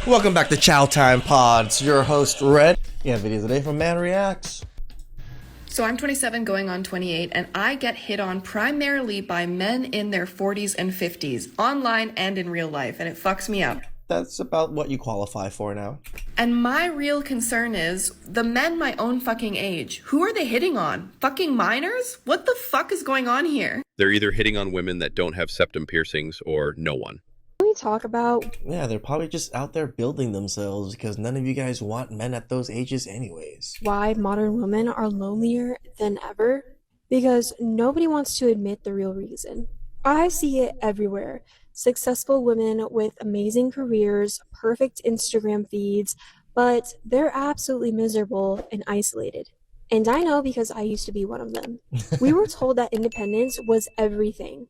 Welcome back to Chow Time Pods. Your host, Red. We have videos today from ManReacts. So I'm 27 going on 28, and I get hit on primarily by men in their 40s and 50s, online and in real life, and it fucks me up. That's about what you qualify for now. And my real concern is the men my own fucking age. Who are they hitting on? Fucking minors? What the fuck is going on here? They're either hitting on women that don't have septum piercings or no one. We talk about Yeah, they're probably just out there building themselves because none of you guys want men at those ages anyways. why modern women are lonelier than ever, because nobody wants to admit the real reason. I see it everywhere. Successful women with amazing careers, perfect Instagram feeds, but they're absolutely miserable and isolated. And I know because I used to be one of them. We were told that independence was everything,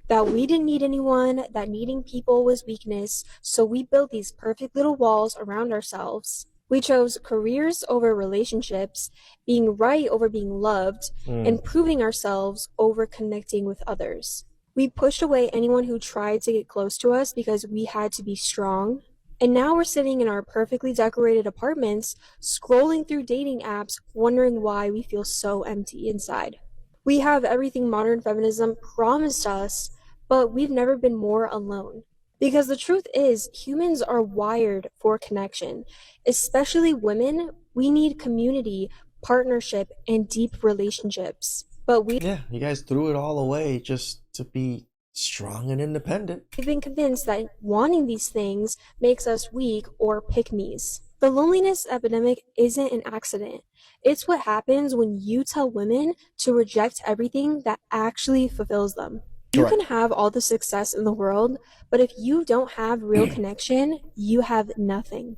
that we didn't need anyone, that needing people was weakness, so we built these perfect little walls around ourselves. We chose careers over relationships, being right over being loved, and proving ourselves over connecting with others. We pushed away anyone who tried to get close to us because we had to be strong. And now we're sitting in our perfectly decorated apartments, scrolling through dating apps, wondering why we feel so empty inside. We have everything modern feminism promised us, but we've never been more alone. Because the truth is, humans are wired for connection. Especially women, we need community, partnership, and deep relationships. But we've You guys threw it all away just to be strong and independent. been convinced that wanting these things makes us weak or pick-me's. The loneliness epidemic isn't an accident. It's what happens when you tell women to reject everything that actually fulfills them. You Correct. can have all the success in the world, but if you don't have real connection, you have nothing.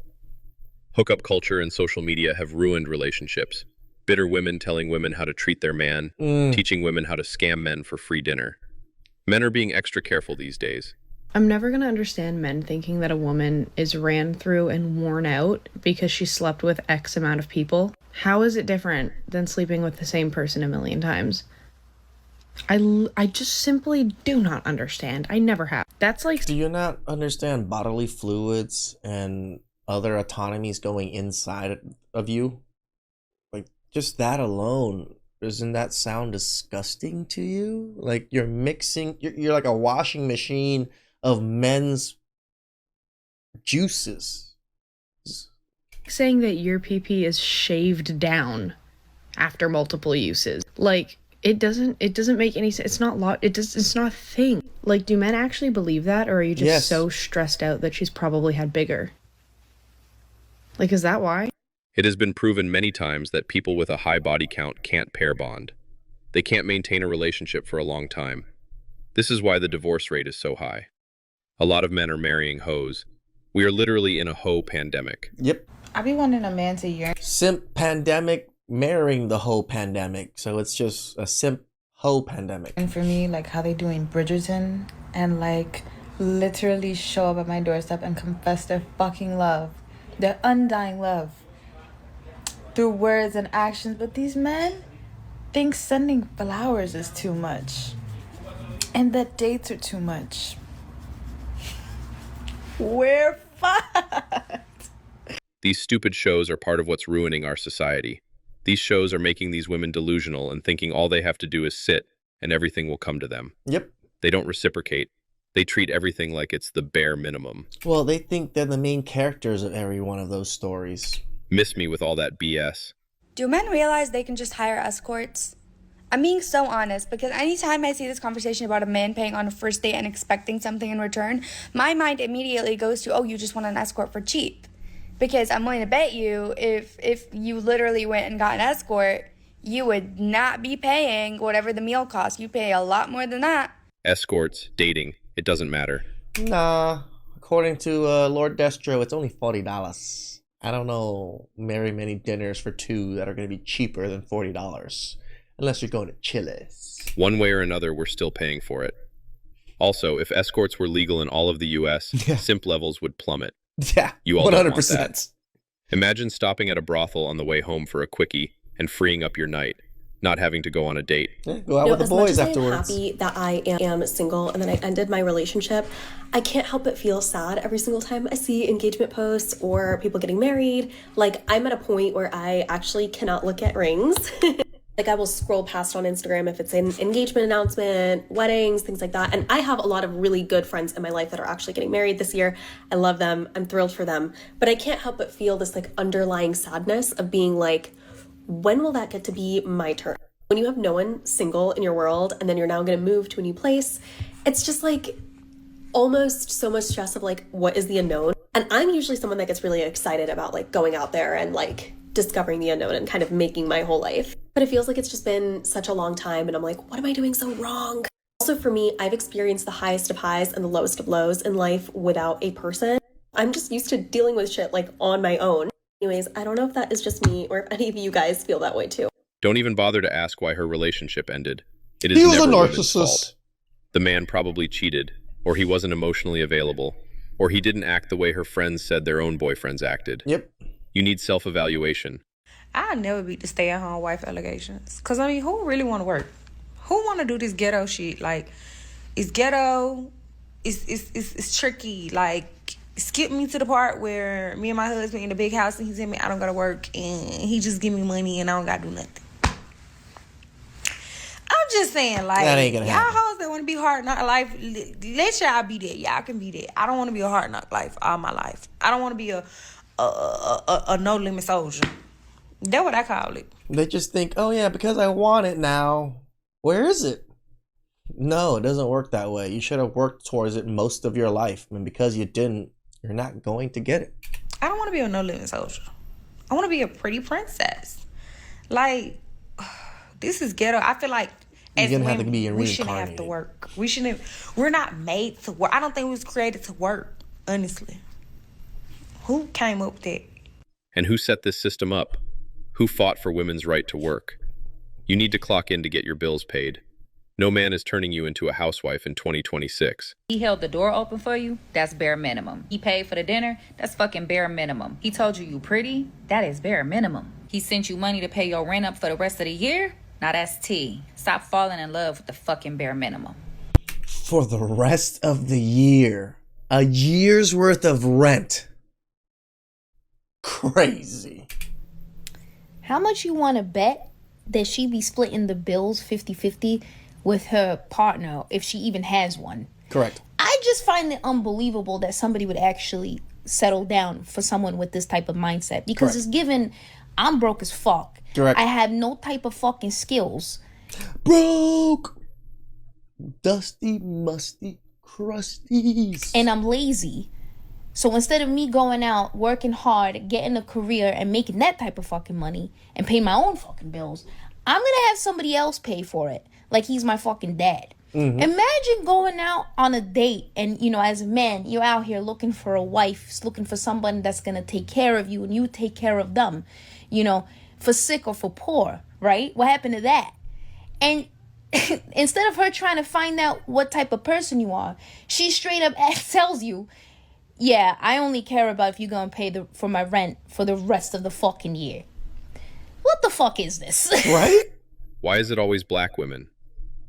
Hookup culture and social media have ruined relationships. Bitter women telling women how to treat their man, teaching women how to scam men for free dinner. Men are being extra careful these days. I'm never going to understand men thinking that a woman is ran through and worn out because she slept with X amount of people. How is it different than sleeping with the same person a million times? I just simply do not understand. I never have. That's like, Do you not understand bodily fluids and other autonomies going inside of you? Like, just that alone, doesn't that sound disgusting to you? Like, you're mixing, you're like a washing machine of men's juices. saying that your PP is shaved down after multiple uses. Like, it doesn't make any sense. It's not it's not a thing. Like, do men actually believe that, or are you just Yes. so stressed out that she's probably had bigger? Like, is that why? It has been proven many times that people with a high body count can't pair bond. They can't maintain a relationship for a long time. This is why the divorce rate is so high. A lot of men are marrying hoes. We are literally in a hoe pandemic. Yep. I be wanting a man to yearn. Simp pandemic marrying the hoe pandemic. So it's just a simp hoe pandemic. And for me, like how they doing Bridgerton and like literally show up at my doorstep and confess their fucking love, their undying love through words and actions. But these men think sending flowers is too much and that dates are too much. We're fucked. These stupid shows are part of what's ruining our society. These shows are making these women delusional and thinking all they have to do is sit and everything will come to them. Yep. They don't reciprocate. They treat everything like it's the bare minimum. Well, they think they're the main characters of every one of those stories. Miss me with all that BS. Do men realize they can just hire escorts? I'm being so honest because anytime I see this conversation about a man paying on a first date and expecting something in return, my mind immediately goes to, oh, you just want an escort for cheap. Because I'm willing to bet you if you literally went and got an escort, you would not be paying whatever the meal costs. You pay a lot more than that. Escorts, dating, it doesn't matter. Nah, according to Lord Destro, it's only $40. I don't know very many dinners for two that are going to be cheaper than $40. Unless you're going to Chili's. One way or another, we're still paying for it. Also, if escorts were legal in all of the US, simp levels would plummet. Yeah, You all don't want 100%. Imagine stopping at a brothel on the way home for a quickie and freeing up your night. not having to go on a date. Yeah, go out with the as much boys as afterwards. I am happy that I am single and then I ended my relationship, I can't help but feel sad every single time I see engagement posts or people getting married. Like, I'm at a point where I actually cannot look at rings. Like, I will scroll past on Instagram if it's an engagement announcement, weddings, things like that. And I have a lot of really good friends in my life that are actually getting married this year. I love them. I'm thrilled for them. But I can't help but feel this like underlying sadness of being like, when will that get to be my turn? When you have no one single in your world and then you're now going to move to a new place, it's just like almost so much stress of like, what is the unknown? And I'm usually someone that gets really excited about like going out there and like discovering the unknown and kind of making my whole life. But it feels like it's just been such a long time and I'm like, what am I doing so wrong? Also for me, I've experienced the highest of highs and the lowest of lows in life without a person. I'm just used to dealing with shit like on my own. Anyways, I don't know if that is just me or if any of you guys feel that way too. Don't even bother to ask why her relationship ended. It He is was a never women's narcissist. fault. The man probably cheated, or he wasn't emotionally available, or he didn't act the way her friends said their own boyfriends acted. Yep. You need self-evaluation. I'll never beat the stay-at-home wife allegations. Because, I mean, who really want to work? Who want to do this ghetto shit? Like, it's ghetto. It's tricky. Like, skip me to the part where me and my husband in the big house and he tell me I don't got to work and he just give me money and I don't got to do nothing. I'm just saying, like, That ain't gonna y'all happen. hoes that want to be hard knock life, let y'all be that. Y'all can be that. I don't want to be a hard knock life all my life. I don't want to be a no limit soldier. That's what I call it. They just think, oh yeah, because I want it now. Where is it? No, it doesn't work that way. You should have worked towards it most of your life. And because you didn't, you're not going to get it. I don't want to be a no limit soldier. I want to be a pretty princess. Like, this is ghetto. I feel like as You're gonna have women, to be we shouldn't have to reincarnated. work. We're not made to work. I don't think we was created to work, honestly. Who came up with that? And who set this system up? Who fought for women's right to work? You need to clock in to get your bills paid. No man is turning you into a housewife in 2026. He held the door open for you, that's bare minimum. He paid for the dinner, that's fucking bare minimum. He told you you pretty, that is bare minimum. He sent you money to pay your rent up for the rest of the year, now that's T. Stop falling in love with the fucking bare minimum. For the rest of the year. A year's worth of rent. Crazy. How much you want to bet that she be splitting the bills 50-50 with her partner if she even has one? Correct. I just find it unbelievable that somebody would actually settle down for someone with this type of mindset because Correct. it's given I'm broke as fuck. Correct. I have no type of fucking skills. Broke. Dusty, musty, crusties. And I'm lazy. So instead of me going out, working hard, getting a career and making that type of fucking money and paying my own fucking bills, I'm gonna have somebody else pay for it. Like he's my fucking dad. Mm-hmm. Imagine going out on a date and, you know, as a man, you're out here looking for a wife, looking for someone that's gonna take care of you and you take care of them, you know, for sick or for poor, right? What happened to that? And instead of her trying to find out what type of person you are, she straight up tells you, yeah, I only care about if you're gonna pay for my rent for the rest of the fucking year. What the fuck is this? Right? Why is it always black women?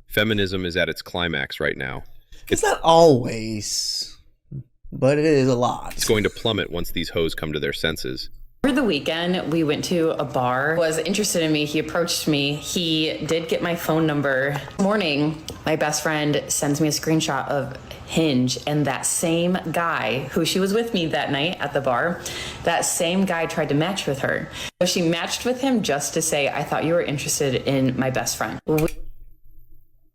Feminism is at its climax right now. It's not always, but it is a lot. It's going to plummet once these hoes come to their senses. Over the weekend, we went to a bar. Was interested in me. He approached me. He did get my phone number. This morning, my best friend sends me a screenshot of Hinge, and that same guy who she was with me that night at the bar, that same guy tried to match with her. So she matched with him just to say, I thought you were interested in my best friend.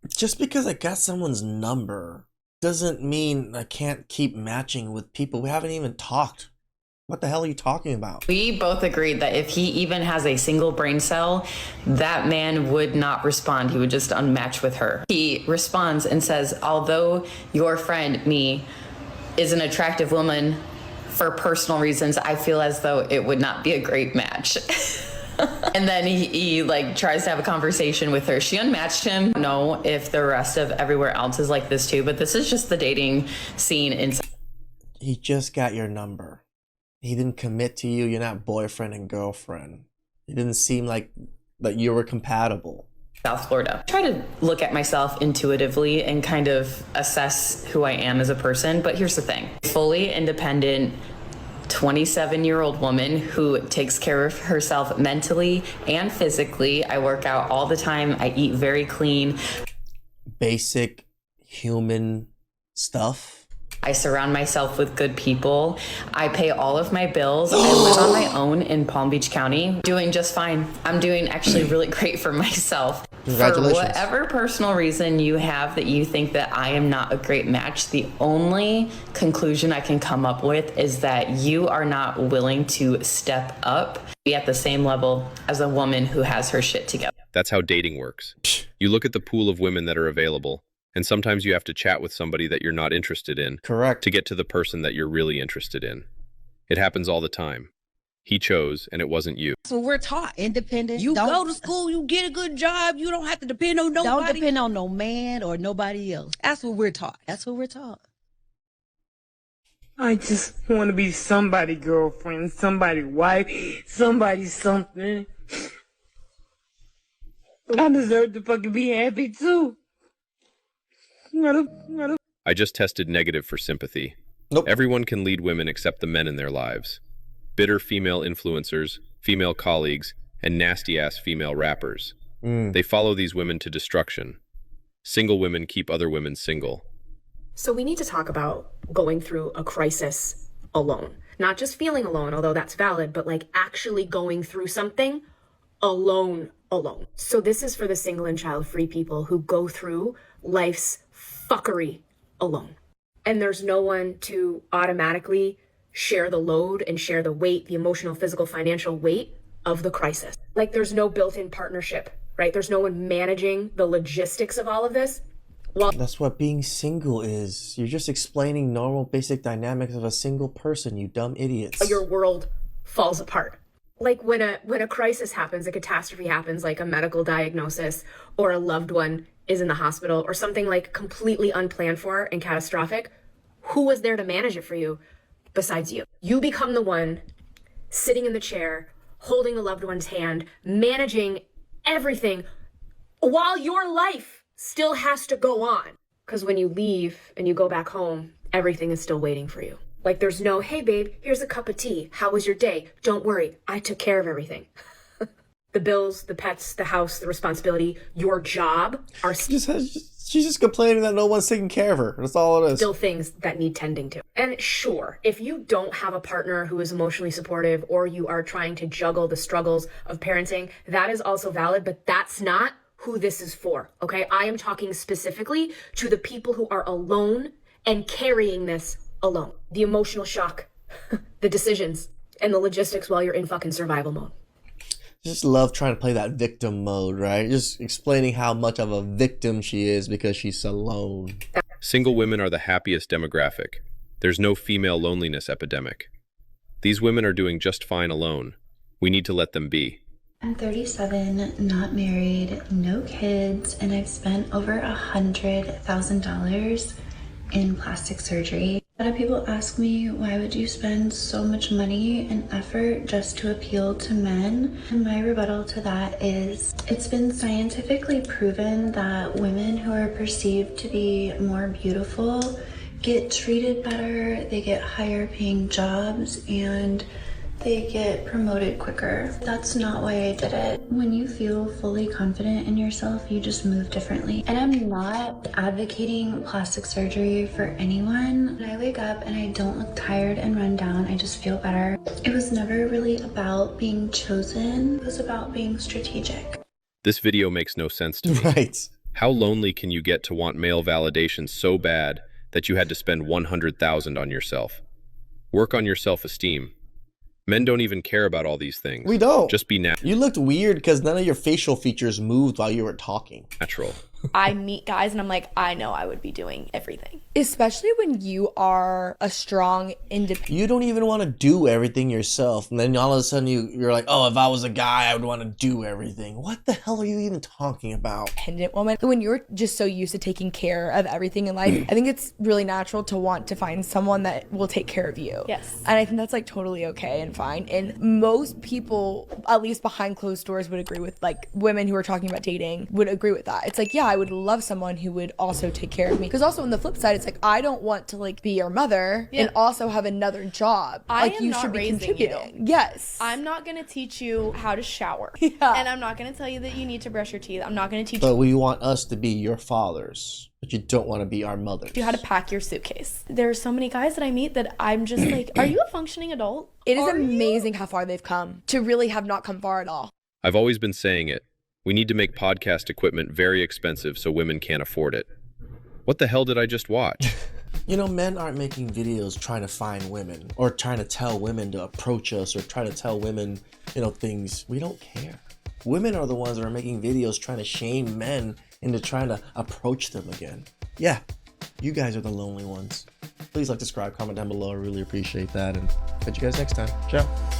Just because I got someone's number doesn't mean I can't keep matching with people. We haven't even talked. What the hell are you talking about? We both agreed that if he even has a single brain cell, that man would not respond. He would just unmatch with her. He responds and says, although your friend, me, is an attractive woman for personal reasons, I feel as though it would not be a great match. And then he like tries to have a conversation with her. She unmatched him. I don't know if the rest of everywhere else is like this too, but this is just the dating scene inside. He just got your number. He didn't commit to you. You're not boyfriend and girlfriend. It didn't seem like that you were compatible. South Florida. I try to look at myself intuitively and kind of assess who I am as a person, but here's the thing. Fully independent 27-year-old woman who takes care of herself mentally and physically. I work out all the time. I eat very clean. Basic human stuff. I surround myself with good people. I pay all of my bills. I live on my own in Palm Beach County, doing just fine. I'm doing actually really great for myself. Congratulations. For whatever personal reason you have that you think that I am not a great match, the only conclusion I can come up with is that you are not willing to step up, be at the same level as a woman who has her shit together. That's how dating works. You look at the pool of women that are available, and sometimes you have to chat with somebody that you're not interested in. Correct. To get to the person that you're really interested in. It happens all the time. He chose, and it wasn't you. That's what we're taught. Independent. You go to school, you get a good job, you don't have to depend on nobody. Don't depend on no man or nobody else. That's what we're taught. That's what we're taught. I just want to be somebody's girlfriend, somebody's wife, somebody's something. I deserve to fucking be happy too. I just tested negative for sympathy. Nope. Everyone can lead women except the men in their lives. Bitter female influencers, female colleagues, and nasty-ass female rappers. They follow these women to destruction. Single women keep other women single. So we need to talk about going through a crisis alone. Not just feeling alone, although that's valid, but like actually going through something alone. So this is for the single and child-free people who go through life's fuckery alone. And there's no one to automatically share the load and share the weight, the emotional, physical, financial weight of the crisis. Like there's no built-in partnership, right? There's no one managing the logistics of all of this. Well, that's what being single is. You're just explaining normal basic dynamics of a single person, you dumb idiots. Your world falls apart. Like when a crisis happens, a catastrophe happens, like a medical diagnosis or a loved one is in the hospital or something like completely unplanned for and catastrophic, who was there to manage it for you besides you? You become the one sitting in the chair, holding the loved one's hand, managing everything while your life still has to go on. Because when you leave and you go back home, everything is still waiting for you. Like there's no, hey babe, here's a cup of tea. How was your day? Don't worry, I took care of everything. The bills, the pets, the house, the responsibility, your job are she's just complaining that no one's taking care of her. That's all it is. Still things that need tending to. And sure, if you don't have a partner who is emotionally supportive or you are trying to juggle the struggles of parenting, that is also valid, but that's not who this is for, okay? I am talking specifically to the people who are alone and carrying this alone. The emotional shock, the decisions, and the logistics while you're in fucking survival mode. Just love trying to play that victim mode, right? Just explaining how much of a victim she is because she's alone. Single women are the happiest demographic. There's no female loneliness epidemic. These women are doing just fine alone. We need to let them be. I'm 37, not married, no kids, and I've spent over $100,000 in plastic surgery. A lot of people ask me, why would you spend so much money and effort just to appeal to men? And my rebuttal to that is, it's been scientifically proven that women who are perceived to be more beautiful get treated better, they get higher paying jobs, and they get promoted quicker. That's not why I did it. When you feel fully confident in yourself, you just move differently. And I'm not advocating plastic surgery for anyone. When I wake up and I don't look tired and run down, I just feel better. It was never really about being chosen. It was about being strategic. This video makes no sense to me. Right. How lonely can you get to want male validation so bad that you had to spend $100,000 on yourself? Work on your self-esteem. Men don't even care about all these things. We don't. Just be natural. You looked weird because none of your facial features moved while you were talking. I meet guys and I'm like, I know I would be doing everything. Especially when you are a strong, independent. You don't even want to do everything yourself. And then all of a sudden you're like, oh, if I was a guy, I would want to do everything. What the hell are you even talking about? Independent woman. When you're just so used to taking care of everything in life, I think it's really natural to want to find someone that will take care of you. Yes. And I think that's like totally okay and fine. And most people, at least behind closed doors, would agree with, like, women who are talking about dating would agree with that. It's like, yeah, I would love someone who would also take care of me. Because also on the flip side, it's like, I don't want to like be your mother and also have another job. I like am you not should be raising contributing. you. Yes. I'm not going to teach you how to shower. And I'm not going to tell you that you need to brush your teeth. I'm not going to teach But we want us to be your fathers, but you don't want to be our mothers. you how to pack your suitcase. There are so many guys that I meet that I'm just like, are you a functioning adult? It is amazing how far they've come to really have not come far at all. I've always been saying it. We need to make podcast equipment very expensive so women can't afford it. What the hell did I just watch? You know, men aren't making videos trying to find women or trying to tell women to approach us or trying to tell women, you know, things. We don't care. Women are the ones that are making videos trying to shame men into trying to approach them again. Yeah, you guys are the lonely ones. Please like, subscribe, comment down below. I really appreciate that. And catch you guys next time. Ciao.